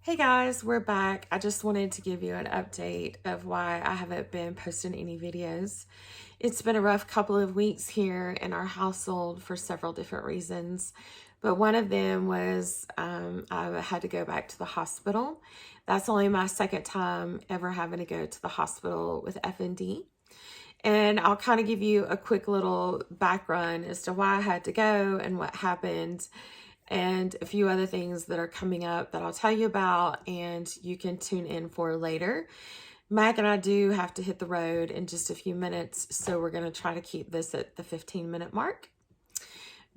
Hey guys, we're back. I just wanted to give you an update of why I haven't been posting any videos. It's been a rough couple of weeks here in our household for several different reasons, but one of them was I had to go back to the hospital. That's only my second time ever having to go to the hospital with FND. And I'll kind of give you a quick little background as to why I had to go and what happened, and a few other things that are coming up that I'll tell you about and you can tune in for later. Mac and I do have to hit the road in just a few minutes, so we're going to try to keep this at the 15-minute mark.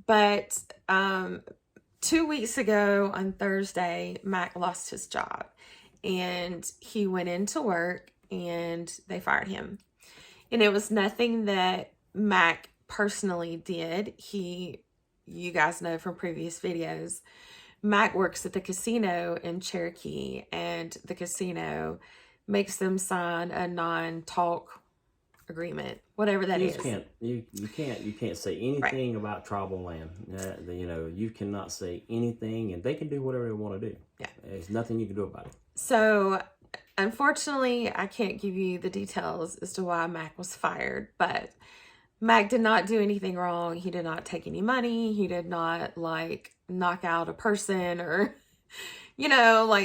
But 2 weeks ago on Thursday, Mac lost his job and he went into work and they fired him. And it was nothing that Mac personally did. You guys know from previous videos, Mac works at the casino in Cherokee, and the casino makes them sign a non-talk agreement, whatever that is. You can't say anything about tribal land. You cannot say anything, and they can do whatever they want to do. Yeah, there's nothing you can do about it. So unfortunately, I can't give you the details as to why Mac was fired, but Mac did not do anything wrong. He did not take any money. He did not knock out a person or,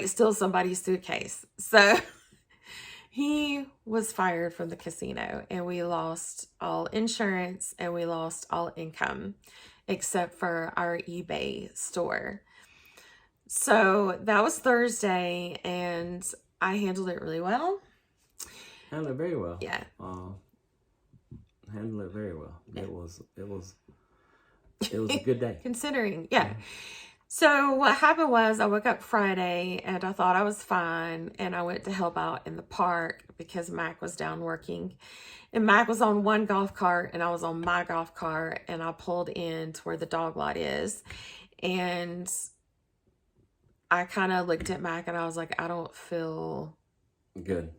steal somebody's suitcase. So he was fired from the casino, and we lost all insurance and we lost all income except for our eBay store. So that was Thursday, and I handled it really well. Handled it very well. Yeah. Handled it very well. Yeah. It was a good day. Considering, yeah. So what happened was I woke up Friday and I thought I was fine, and I went to help out in the park because Mac was down working. And Mac was on one golf cart and I was on my golf cart, and I pulled in to where the dog lot is. And I kind of looked at Mac and I was like, I don't feel good.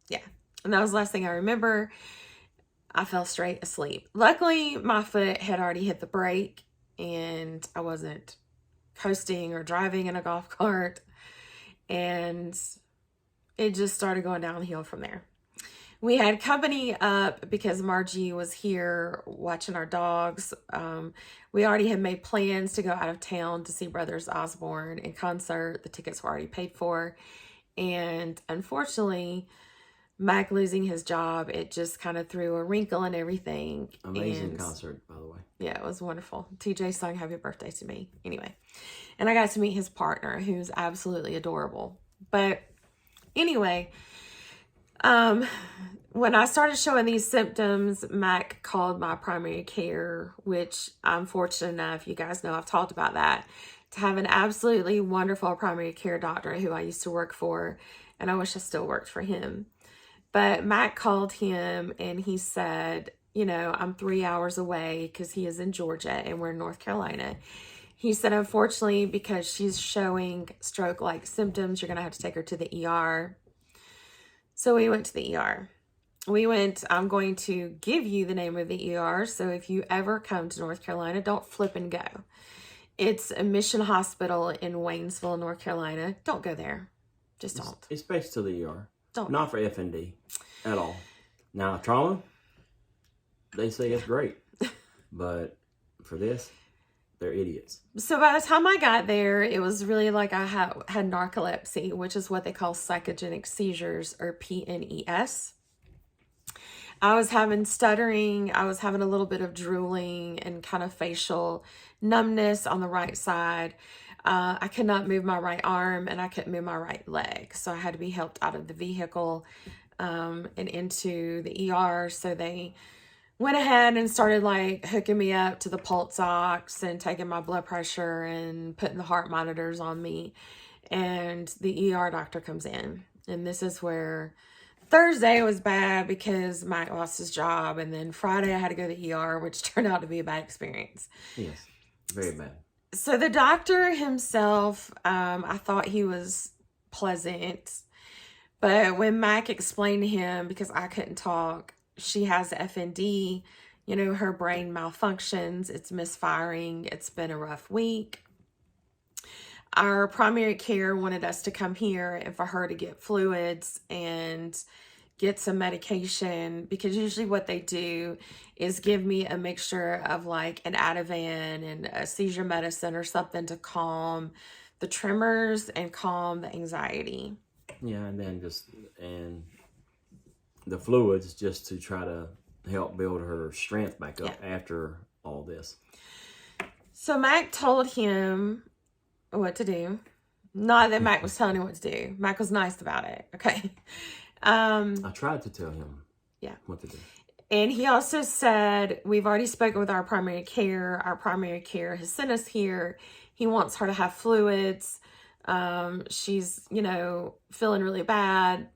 Yeah. And that was the last thing I remember. I fell straight asleep. Luckily, my foot had already hit the brake and I wasn't coasting or driving in a golf cart. And it just started going downhill from there. We had company up because Margie was here watching our dogs. We already had made plans to go out of town to see Brothers Osborne in concert. The tickets were already paid for. And unfortunately, Mac losing his job, it just kind of threw a wrinkle in everything. Amazing concert, by the way. Yeah, it was wonderful. TJ sung happy birthday to me. Anyway, and I got to meet his partner, who's absolutely adorable. But anyway, when I started showing these symptoms, Mac called my primary care, which I'm fortunate enough, you guys know I've talked about that, to have an absolutely wonderful primary care doctor who I used to work for, and I wish I still worked for him. But Mac called him and he said, I'm 3 hours away because he is in Georgia and we're in North Carolina. He said, unfortunately, because she's showing stroke-like symptoms, you're going to have to take her to the ER. So we went to the ER. I'm going to give you the name of the ER. So if you ever come to North Carolina, don't flip and go. It's a mission hospital in Waynesville, North Carolina. Don't go there. Just don't. It's based to the ER. Don't. Not for FND at all. Now, trauma, they say it's great. But for this, they're idiots. So by the time I got there, it was really like I had narcolepsy, which is what they call psychogenic seizures, or PNES. I was having stuttering. I was having a little bit of drooling and kind of facial numbness on the right side. I could not move my right arm and I couldn't move my right leg. So I had to be helped out of the vehicle and into the ER. So they went ahead and started hooking me up to the pulse ox and taking my blood pressure and putting the heart monitors on me. And the ER doctor comes in. And this is where Thursday was bad because Mike lost his job. And then Friday I had to go to the ER, which turned out to be a bad experience. Yes, very bad. So the doctor himself, I thought he was pleasant. But when Mac explained to him, because I couldn't talk, she has FND, her brain malfunctions, it's misfiring, it's been a rough week. our primary care wanted us to come here and for her to get fluids and get some medication, because usually what they do is give me a mixture of like an Ativan and a seizure medicine or something to calm the tremors and calm the anxiety. Yeah, and then and the fluids just to try to help build her strength back up after all this. So Mac told him what to do. Not that Mac was telling him what to do. Mac was nice about it. Okay. I tried to tell him what to do. And he also said, we've already spoken with our primary care. Our primary care has sent us here. He wants her to have fluids. She's, feeling really bad.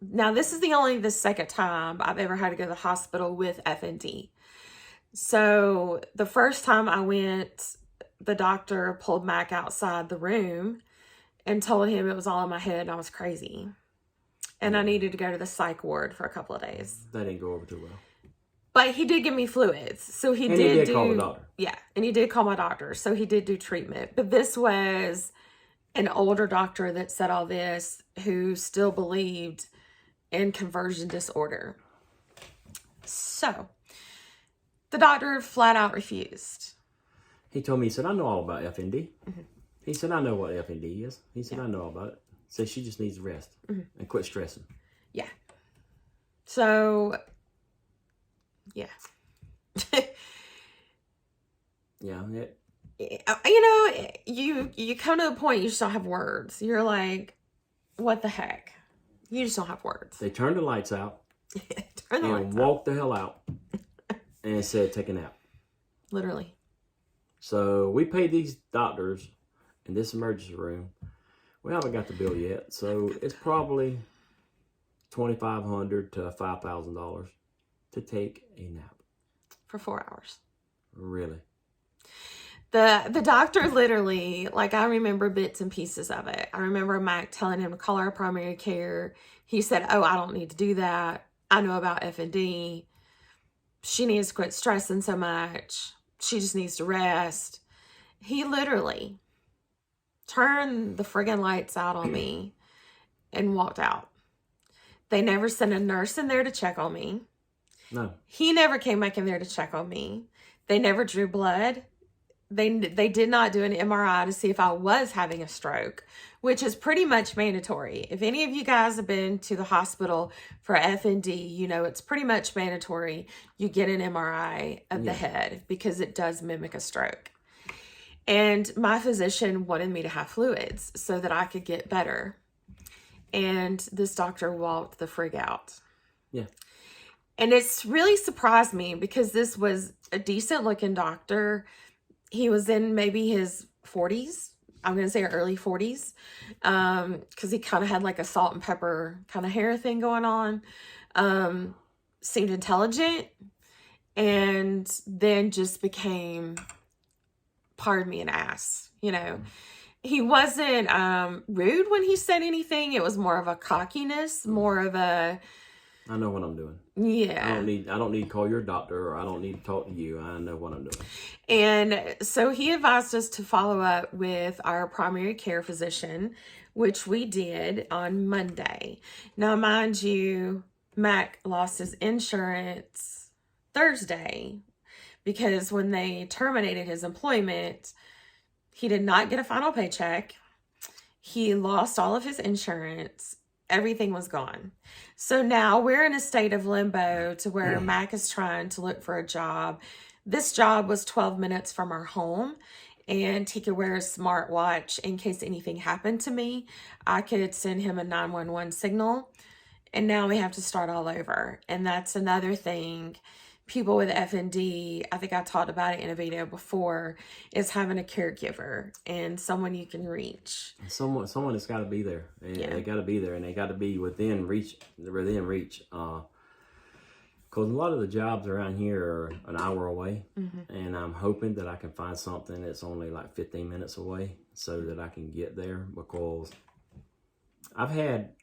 Now, this is the second time I've ever had to go to the hospital with FND. So the first time I went, the doctor pulled Mac outside the room and told him it was all in my head and I was crazy. And I needed to go to the psych ward for a couple of days. That didn't go over too well. But he did give me fluids. So he did call the doctor. Yeah, and he did call my doctor. So he did do treatment. But this was an older doctor that said all this, who still believed in conversion disorder. So the doctor flat out refused. He told me, he said, I know all about FND. Mm-hmm. He said, I know what FND is. He said, I know all about it. Said she just needs rest and quit stressing. Yeah. So, yeah. Yeah. You come to a point you just don't have words. You're like, what the heck? You just don't have words. They turned the lights out and walked the hell out and said, take a nap. Literally. So we paid these doctors in this emergency room. We haven't got the bill yet, so it's probably $2,500 to $5,000 to take a nap for 4 hours. Really? The doctor literally, like, I remember bits and pieces of it. I remember Mike telling him to call our primary care. He said, "Oh, I don't need to do that. I know about FND. She needs to quit stressing so much. She just needs to rest." He literally turned the friggin' lights out on me and walked out. They never sent a nurse in there to check on me. No. He never came back in there to check on me. They never drew blood. They did not do an MRI to see if I was having a stroke, which is pretty much mandatory. If any of you guys have been to the hospital for FND, you know it's pretty much mandatory you get an MRI of the head, because it does mimic a stroke. And my physician wanted me to have fluids so that I could get better. And this doctor walked the frig out. Yeah. And it's really surprised me, because this was a decent looking doctor. He was in maybe his 40s. I'm going to say early 40s. Because he kind of had like a salt and pepper kind of hair thing going on. Seemed intelligent. And then just became, pardon me, an ass. He wasn't rude when he said anything. It was more of a cockiness, more of a, I know what I'm doing. Yeah. I don't need to call your doctor, or I don't need to talk to you. I know what I'm doing. And so he advised us to follow up with our primary care physician, which we did on Monday. Now, mind you, Mac lost his insurance Thursday, because when they terminated his employment, he did not get a final paycheck. He lost all of his insurance. Everything was gone. So now we're in a state of limbo to where Mac is trying to look for a job. This job was 12 minutes from our home, and he could wear a smartwatch in case anything happened to me. I could send him a 911 signal, and now we have to start all over. And that's another thing. People with FND, I think I talked about it in a video before, is having a caregiver and someone you can reach. Someone that's got to be there. They got to be there, and they got to be within reach. Because a lot of the jobs around here are an hour away, and I'm hoping that I can find something that's only like 15 minutes away, so that I can get there. Because I've had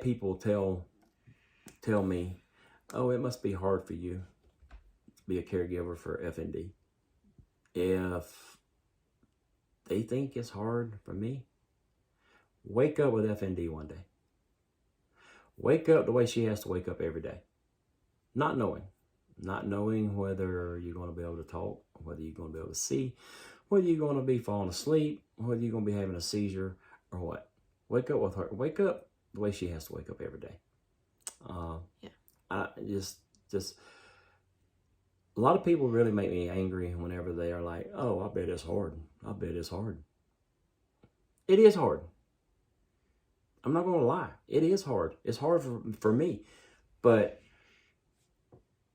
people tell me, "Oh, it must be hard for you to be a caregiver for FND." If they think it's hard for me. Wake up with FND one day. Wake up the way she has to wake up every day. Not knowing whether you're going to be able to talk, whether you're going to be able to see, whether you're going to be falling asleep, whether you're going to be having a seizure or what. Wake up with her. Wake up the way she has to wake up every day. I just a lot of people really make me angry whenever they are like, oh, I bet it's hard. I bet it's hard. It is hard. I'm not going to lie. It is hard. It's hard for me. But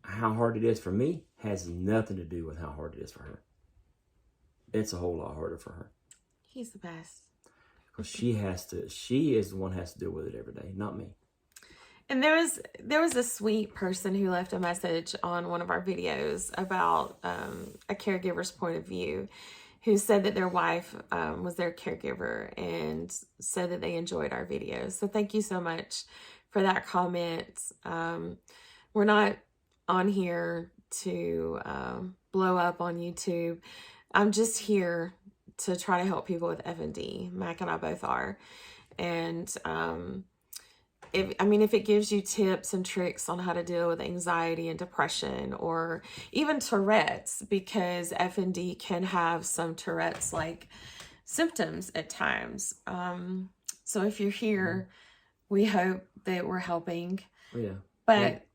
how hard it is for me has nothing to do with how hard it is for her. It's a whole lot harder for her. He's the best. Because she is the one who has to deal with it every day, not me. And there was a sweet person who left a message on one of our videos about a caregiver's point of view, who said that their wife was their caregiver and said that they enjoyed our videos. So thank you so much for that comment. We're not on here to blow up on YouTube. I'm just here to try to help people with FND. Mac and I both are. And if it gives you tips and tricks on how to deal with anxiety and depression, or even Tourette's, because FND can have some Tourette's-like symptoms at times. So if you're here, we hope that we're helping. Oh, yeah. But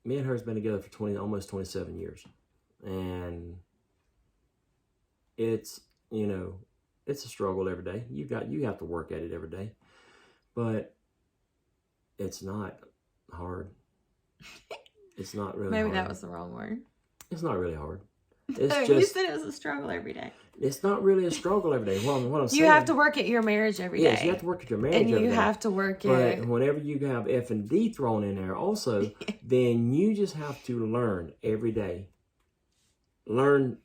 me and her has been together for almost 27 years. And it's, it's a struggle every day. You have to work at it every day. But it's not hard. It's not really maybe hard. that was the wrong word. It's not really hard. It's No, you said it was a struggle every day. It's not really a struggle every day. What I'm saying, you have to work at your marriage every day. Yes, you have to work at your marriage every day. And you have to work But whenever you have F&D thrown in there also, then you just have to learn every day. Learn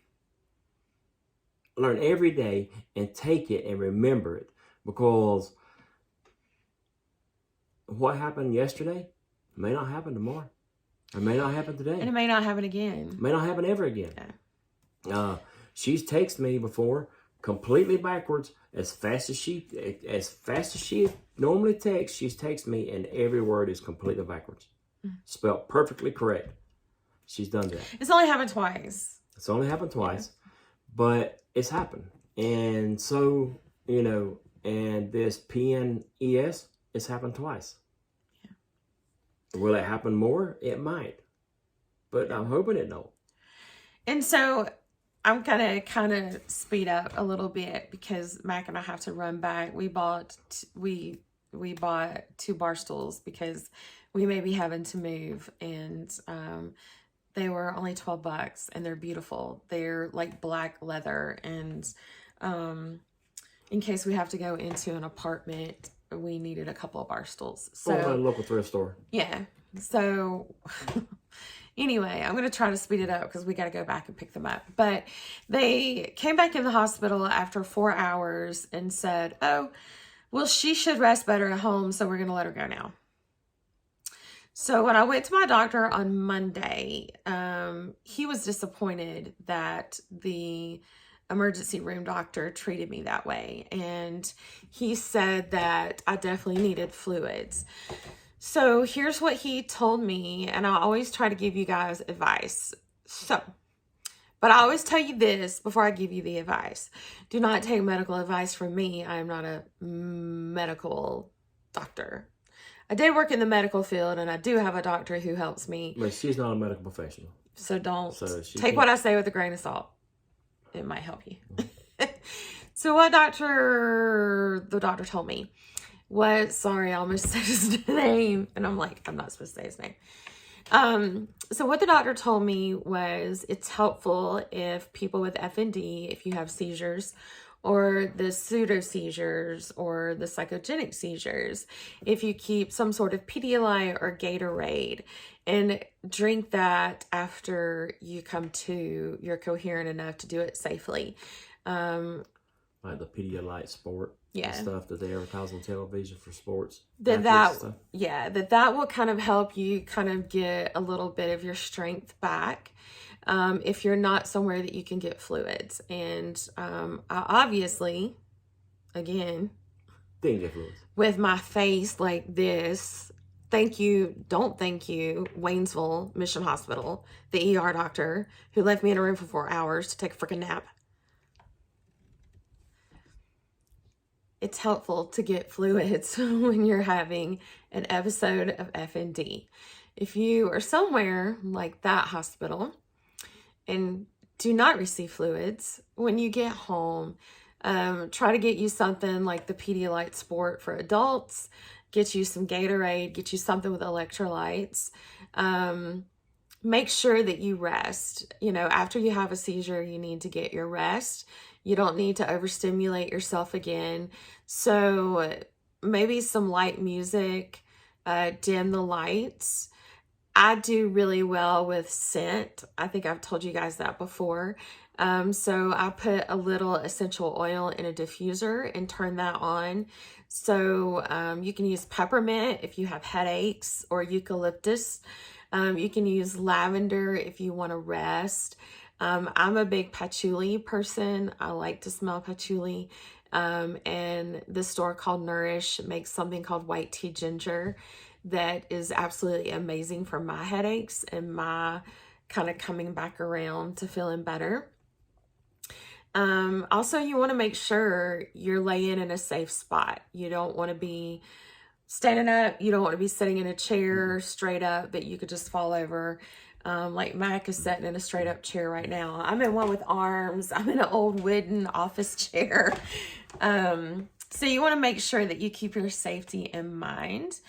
every day and take it and remember it. Because what happened yesterday may not happen tomorrow. It may not happen today. And it may not happen again. It may not happen ever again. Yeah. She's texted me before completely backwards as fast as she normally texts. She's texted me and every word is completely backwards. Spelled perfectly correct. She's done that. It's only happened twice. It's only happened twice, but it's happened. And so, and this PNES, it's happened twice. Yeah. Will it happen more? It might. But I'm hoping it don't. And so I'm going to kind of speed up a little bit because Mac and I have to run back. We bought 2 bar stools because we may be having to move, and they were only $12 and they're beautiful. They're like black leather, and in case we have to go into an apartment, we needed a couple of bar stools. So a local thrift store. Yeah. So anyway, I'm going to try to speed it up because we got to go back and pick them up. But they came back in the hospital after 4 hours and said, oh, well, she should rest better at home, so we're going to let her go now. So when I went to my doctor on Monday, he was disappointed that the emergency room doctor treated me that way. And he said that I definitely needed fluids. So here's what he told me, and I always try to give you guys advice. But I always tell you this before I give you the advice. Do not take medical advice from me. I am not a medical doctor. I did work in the medical field, and I do have a doctor who helps me. But she's not a medical professional. So don't take what I say with a grain of salt. It might help you. So what the doctor told me was, sorry, I almost said his name. And I'm like, I'm not supposed to say his name. So what the doctor told me was it's helpful if people with FND, if you have seizures or the pseudo seizures or the psychogenic seizures, if you keep some sort of Pedialyte or Gatorade and drink that after you come to, you're coherent enough to do it safely. Like the Pedialyte Sport. Yeah. and stuff that they advertise on television for sports. That will kind of help you kind of get a little bit of your strength back. If you're not somewhere that you can get fluids. And I obviously, again, didn't get fluids. With my face like this, thank you, Waynesville Mission Hospital, the ER doctor who left me in a room for 4 hours to take a freaking nap. It's helpful to get fluids when you're having an episode of FND. If you are somewhere like that hospital and do not receive fluids, when you get home, try to get you something like the Pedialyte Sport for adults, get you some Gatorade, get you something with electrolytes. Make sure that you rest. After you have a seizure, you need to get your rest. You don't need to overstimulate yourself again. So maybe some light music, dim the lights. I do really well with scent. I think I've told you guys that before. So I put a little essential oil in a diffuser and turn that on. So you can use peppermint if you have headaches, or eucalyptus. You can use lavender if you want to rest. I'm a big patchouli person. I like to smell patchouli. And this store called Nourish makes something called white tea ginger that is absolutely amazing for my headaches and my kind of coming back around to feeling better. Also, you want to make sure you're laying in a safe spot. You don't want to be standing up. You don't want to be sitting in a chair straight up that you could just fall over. Like Mac is sitting in a straight up chair right now. I'm in one with arms. I'm in an old wooden office chair. So you want to make sure that you keep your safety in mind.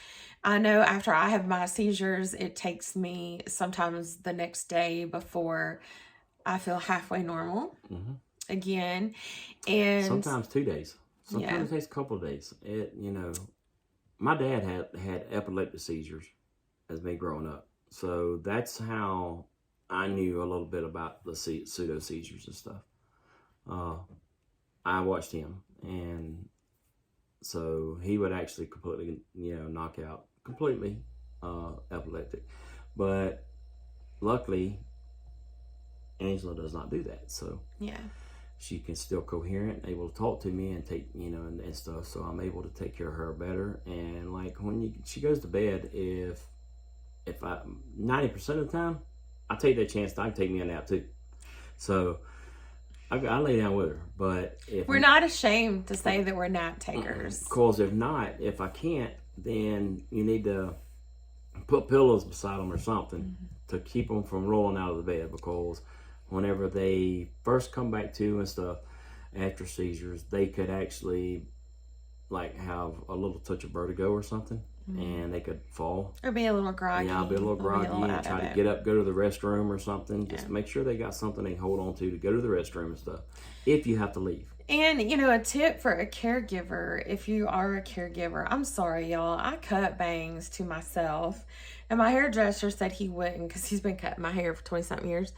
I know after I have my seizures, it takes me sometimes the next day before I feel halfway normal again. And sometimes 2 days. Sometimes it takes a couple of days. My dad had epileptic seizures as me growing up. So that's how I knew a little bit about the pseudo seizures and stuff. I watched him, and so he would actually completely, knock out completely epileptic. But luckily, Angela does not do that. So she can still coherent, able to talk to me and take, and stuff. So I'm able to take care of her better. And like when she goes to bed, if I 90% of the time, I take that chance. I can take me a nap too. So I lay down with her. But if we're not ashamed to say that we're nap takers. Because if I can't, then you need to put pillows beside them or something to keep them from rolling out of the bed. Because whenever they first come back to and stuff after seizures, they could actually like have a little touch of vertigo or something. And they could fall. Or be a little groggy. Yeah, be a little groggy and try to get up, go to the restroom or something. Just make sure they got something they can hold on to go to the restroom and stuff if you have to leave. And, a tip for a caregiver, if you are a caregiver, I'm sorry, y'all. I cut bangs to myself. And my hairdresser said he wouldn't because he's been cutting my hair for 20-something years.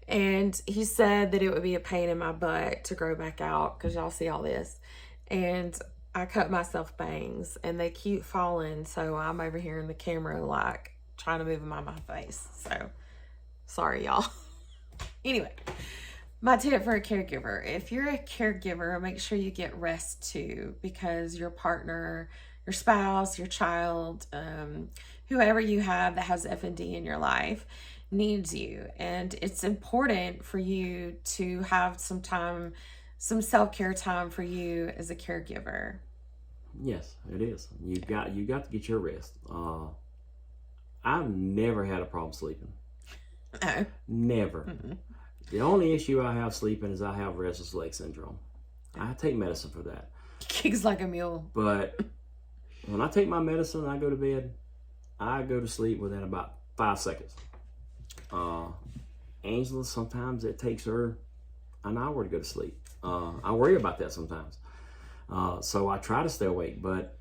And he said that it would be a pain in my butt to grow back out because y'all see all this. And I cut myself bangs and they keep falling. So I'm over here in the camera, like trying to move them on my face. So sorry, y'all. Anyway, my tip for a caregiver, if you're a caregiver, make sure you get rest too, because your partner, your spouse, your child, whoever you have that has FND in your life needs you. And it's important for you to have some time, some self-care time for you as a caregiver. Yes, it is. You got to get your rest. I've never had a problem sleeping. Oh. Never. The only issue I have sleeping is I have restless leg syndrome. I take medicine for that. Kicks like a mule. But when I take my medicine and I go to bed, I go to sleep within about 5 seconds. Angela, sometimes it takes her an hour to go to sleep. I worry about that sometimes. So I try to stay awake, but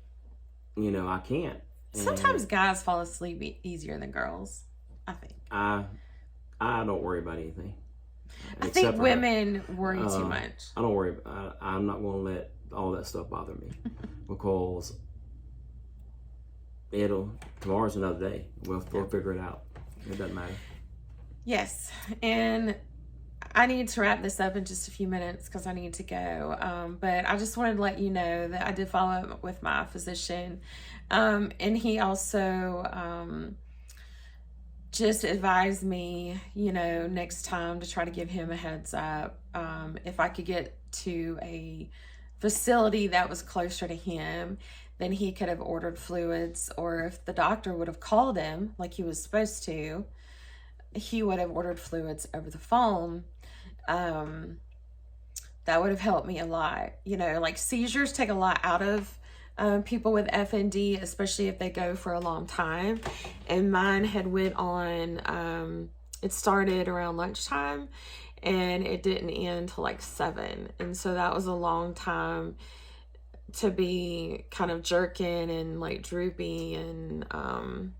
I can't. And sometimes guys fall asleep easier than girls, I think. I don't worry about anything. I think women worry too much. I don't worry. I'm not going to let all that stuff bother me because tomorrow's another day. We'll figure it out. It doesn't matter. Yes, and I need to wrap this up in just a few minutes because I need to go. But I just wanted to let you know that I did follow up with my physician, and he also just advised me, next time to try to give him a heads up. If I could get to a facility that was closer to him, then he could have ordered fluids, or if the doctor would have called him like he was supposed to, he would have ordered fluids over the phone. That would have helped me a lot. Like seizures take a lot out of people with FND, especially if they go for a long time. And mine had went on, it started around lunchtime and it didn't end till like 7. And so that was a long time to be kind of jerking and like droopy and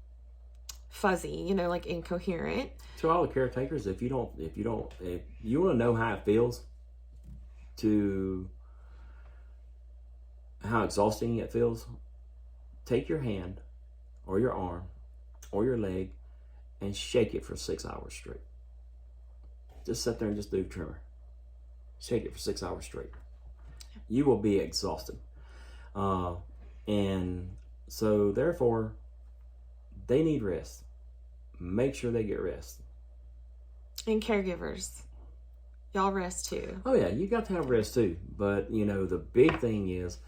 fuzzy, like incoherent. To all the caretakers, if you want to know how it feels, to how exhausting it feels, take your hand or your arm or your leg and shake it for 6 hours straight. Just sit there and just do tremor. Shake it for 6 hours straight. You will be exhausted. And so therefore, they need rest. Make sure they get rest. And caregivers, y'all rest too. Oh yeah, you got to have rest too. But the big thing is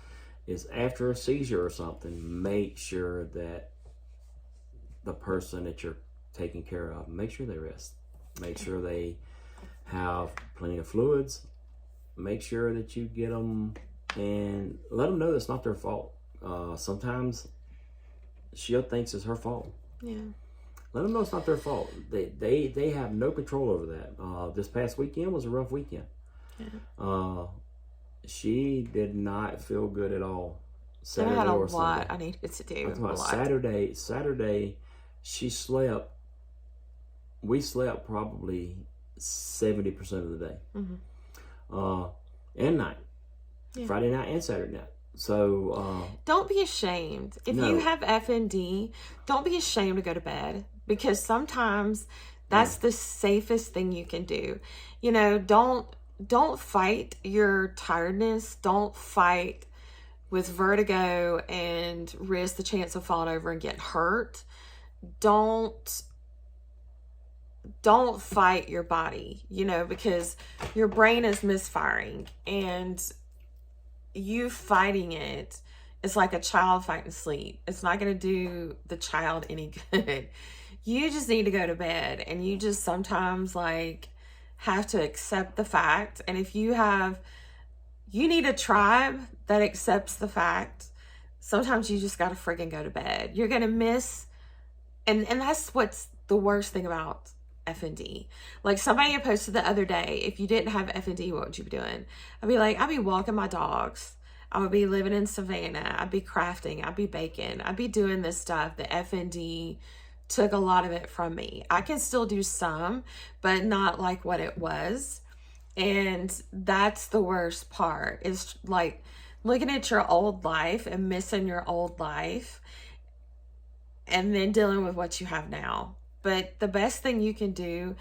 after a seizure or something, make sure that the person that you're taking care of, make sure they rest. Make sure they have plenty of fluids. Make sure that you get them and let them know that's not their fault. Sometimes she thinks it's her fault. Yeah. Let them know it's not their fault. They have no control over that. This past weekend was a rough weekend. Yeah. She did not feel good at all. Saturday I had a lot I needed to do. Saturday, she slept. We slept probably 70% of the day. Mm-hmm. And night. Yeah. Friday night and Saturday night. So don't be ashamed. If you have FND, don't be ashamed to go to bed, because sometimes that's the safest thing you can do. Don't fight your tiredness. Don't fight with vertigo and risk the chance of falling over and getting hurt. Don't fight your body, because your brain is misfiring, and you fighting it is like a child fighting sleep. It's not going to do the child any good. You just need to go to bed, and you just sometimes have to accept the fact. And if you need a tribe that accepts the fact, sometimes you just got to friggin' go to bed. You're going to miss, and that's what's the worst thing about FND. Like somebody had posted the other day, if you didn't have FND, what would you be doing? I'd be walking my dogs. I would be living in Savannah. I'd be crafting. I'd be baking. I'd be doing this stuff. The FND took a lot of it from me. I can still do some, but not like what it was. And that's the worst part, is like looking at your old life and missing your old life and then dealing with what you have now. But the best thing you can do,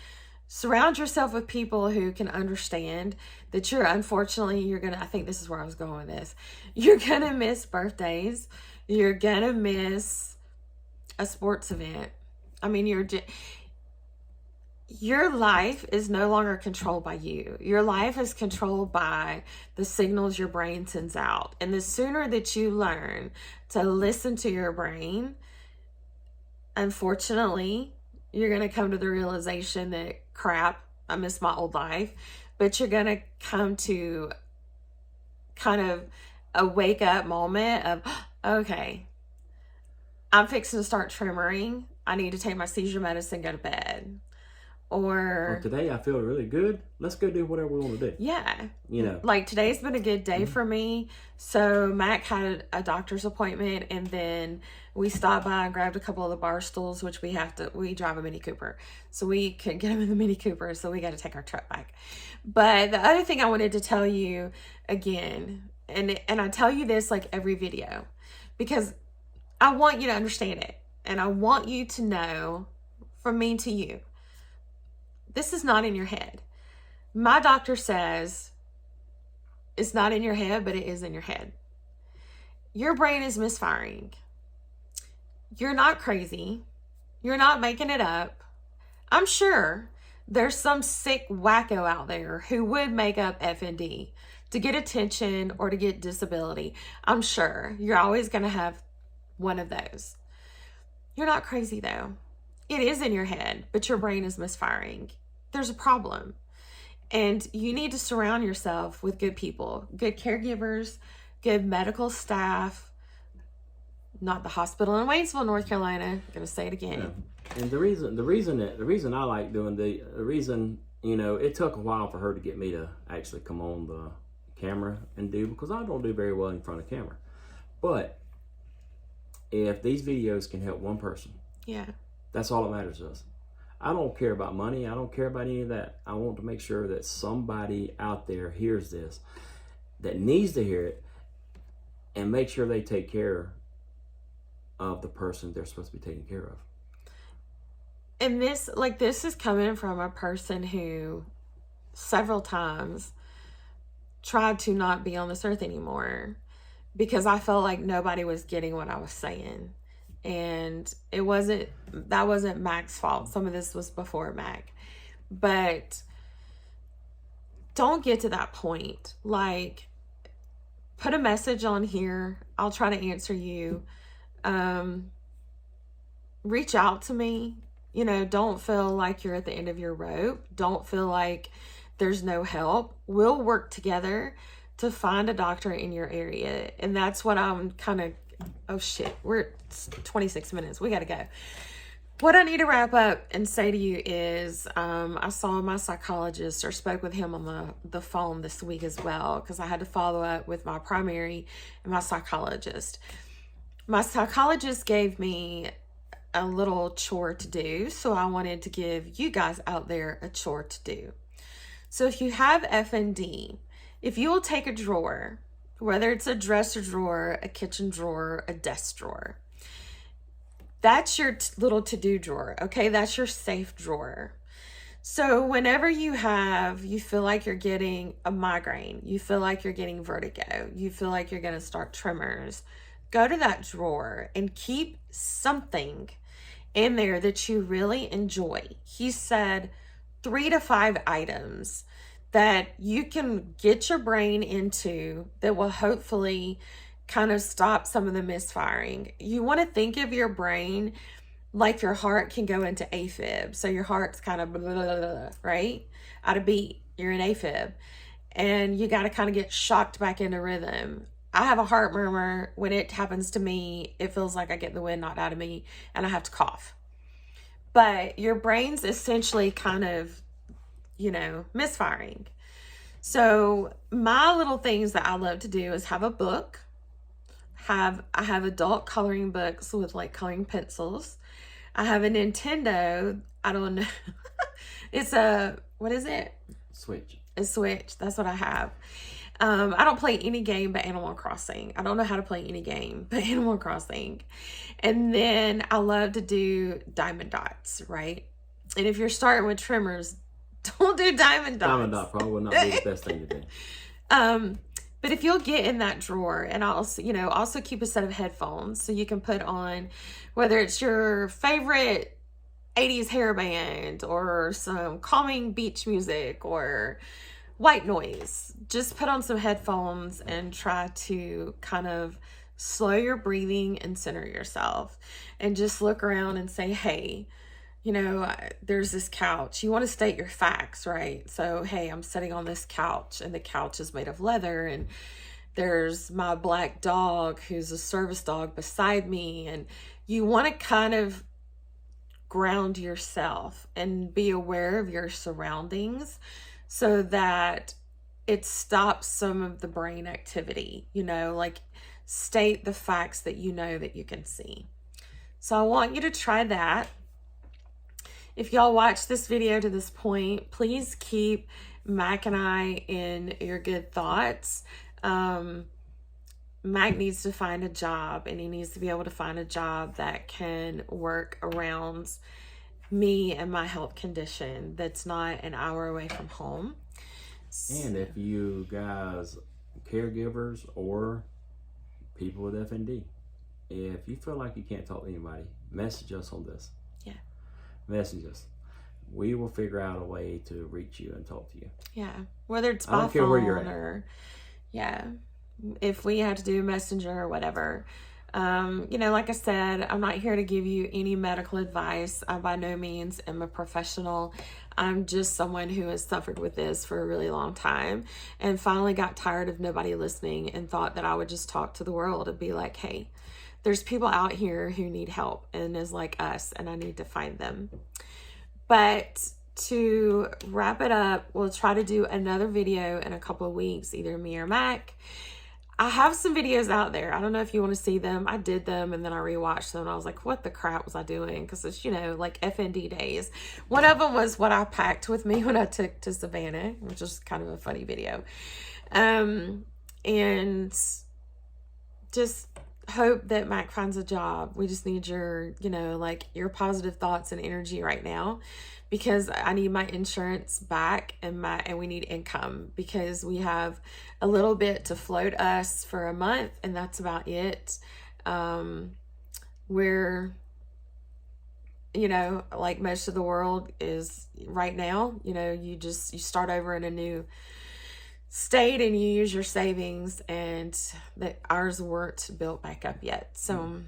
surround yourself with people who can understand that I think this is where I was going with this. You're going to miss birthdays. You're going to miss a sports event. I mean, your life is no longer controlled by you. Your life is controlled by the signals your brain sends out. And the sooner that you learn to listen to your brain, unfortunately, you're going to come to the realization that, crap, I miss my old life. But you're going to come to kind of a wake up moment of, okay, I'm fixing to start tremoring. I need to take my seizure medicine, go to bed. Or today I feel really good. Let's go do whatever we want to do. Yeah. Like today's been a good day for me. So Mac had a doctor's appointment, and then we stopped by and grabbed a couple of the bar stools, which we drive a Mini Cooper. So we couldn't get them in the Mini Cooper. So we got to take our truck back. But the other thing I wanted to tell you again, and I tell you this like every video because I want you to understand it. And I want you to know, from me to you, this is not in your head. My doctor says it's not in your head, but it is in your head. Your brain is misfiring. You're not crazy. You're not making it up. I'm sure there's some sick wacko out there who would make up FND to get attention or to get disability. I'm sure you're always going to have one of those. You're not crazy though. It is in your head, but your brain is misfiring. There's a problem. And you need to surround yourself with good people, good caregivers, good medical staff. Not the hospital in Waynesville, North Carolina. I'm gonna say it again. Yeah. And the reason I like doing the reason, you know, it took a while for her to get me to actually come on the camera and do, because I don't do very well in front of camera. But if these videos can help one person, yeah, that's all that matters to us. I don't care about money. I don't care about any of that. I want to make sure that somebody out there hears this, that needs to hear it, and make sure they take care of the person they're supposed to be taking care of. And this is coming from a person who several times tried to not be on this earth anymore because I felt like nobody was getting what I was saying. And that wasn't Mac's fault. Some of this was before Mac. But don't get to that point. Like, put a message on here. I'll try to answer you. Reach out to me. You know, don't feel like you're at the end of your rope. Don't feel like there's no help. We'll work together to find a doctor in your area. And that's what I'm kind of, oh shit, we're at 26 minutes. We got to go. What I need to wrap up and say to you is I saw my psychologist, or spoke with him on the phone this week as well, because I had to follow up with my primary and my psychologist. My psychologist gave me a little chore to do, so I wanted to give you guys out there a chore to do. So if you have FND, if you will take a drawer, whether it's a dresser drawer, a kitchen drawer, a desk drawer, that's your little to-do drawer, okay? That's your safe drawer. So whenever you feel like you're getting a migraine, you feel like you're getting vertigo, you feel like you're going to start tremors, go to that drawer and keep something in there that you really enjoy. He said 3 to 5 items that you can get your brain into that will hopefully kind of stop some of the misfiring. You want to think of your brain like your heart can go into AFib. So your heart's kind of blah, blah, blah, blah, right? Out of beat. You're in AFib. And you got to kind of get shocked back into rhythm. I have a heart murmur. When it happens to me, it feels like I get the wind knocked out of me and I have to cough. But your brain's essentially kind of, you know, misfiring. So my little things that I love to do is have a book. I have adult coloring books with like coloring pencils. I have a Nintendo. I don't know. It's what is it? Switch. A Switch. That's what I have. I don't play any game but Animal Crossing. I don't know how to play any game but Animal Crossing. And then I love to do diamond dots, right? And if you're starting with tremors, don't do diamond dots. Diamond dot probably would not be the best thing to do. But if you'll get in that drawer, and also keep a set of headphones so you can put on, whether it's your favorite 80s hair band or some calming beach music or white noise, just put on some headphones and try to kind of slow your breathing and center yourself and just look around and say, hey, you know, there's this couch. You want to state your facts, right? So, hey, I'm sitting on this couch and the couch is made of leather and there's my black dog who's a service dog beside me. And you want to kind of ground yourself and be aware of your surroundings so that it stops some of the brain activity, you know, like state the facts that you know that you can see. So I want you to try that. If y'all watch this video to this point, please keep Mac and I in your good thoughts. Mac needs to find a job, and he needs to be able to find a job that can work around me and my health condition that's not an hour away from home. And if you guys, caregivers or people with FND, if you feel like you can't talk to anybody, message us on this. Yeah. Message us. We will figure out a way to reach you and talk to you. Yeah. Whether it's I by don't care phone where you're at. or, yeah, if we had to do Messenger or whatever. Like I said, I'm not here to give you any medical advice. I by no means am a professional. I'm just someone who has suffered with this for a really long time and finally got tired of nobody listening and thought that I would just talk to the world and be like, hey, there's people out here who need help and is like us, and I need to find them. But to wrap it up, we'll try to do another video in a couple of weeks, either me or Mac. I have some videos out there. I don't know if you want to see them. I did them and then I rewatched them and I was like, what the crap was I doing? Because it's, like FND days. One of them was what I packed with me when I took to Savannah, which is kind of a funny video. And just hope that Mac finds a job. We just need your, your positive thoughts and energy right now, because I need my insurance back and we need income, because we have a little bit to float us for a month and that's about it. We're, like most of the world is right now, you start over in a new state and you use your savings, and that ours weren't built back up yet. So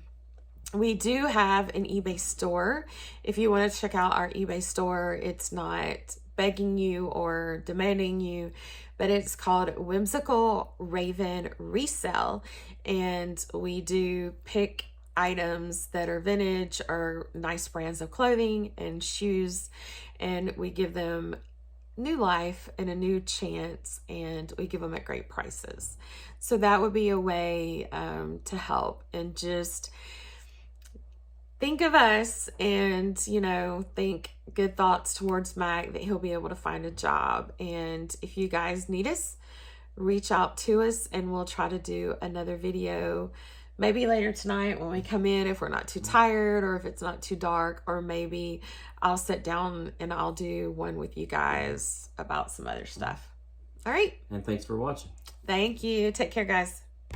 we do have an eBay store. If you want to check out our eBay store, it's not begging you or demanding you, but it's called Whimsical Raven Resell. And we do pick items that are vintage or nice brands of clothing and shoes, and we give them new life and a new chance, and we give them at great prices. So that would be a way to help, and just think of us and, think good thoughts towards Mac that he'll be able to find a job. And if you guys need us, reach out to us and we'll try to do another video maybe later tonight when we come in, if we're not too tired or if it's not too dark, or maybe I'll sit down and I'll do one with you guys about some other stuff. All right. And thanks for watching. Thank you. Take care, guys.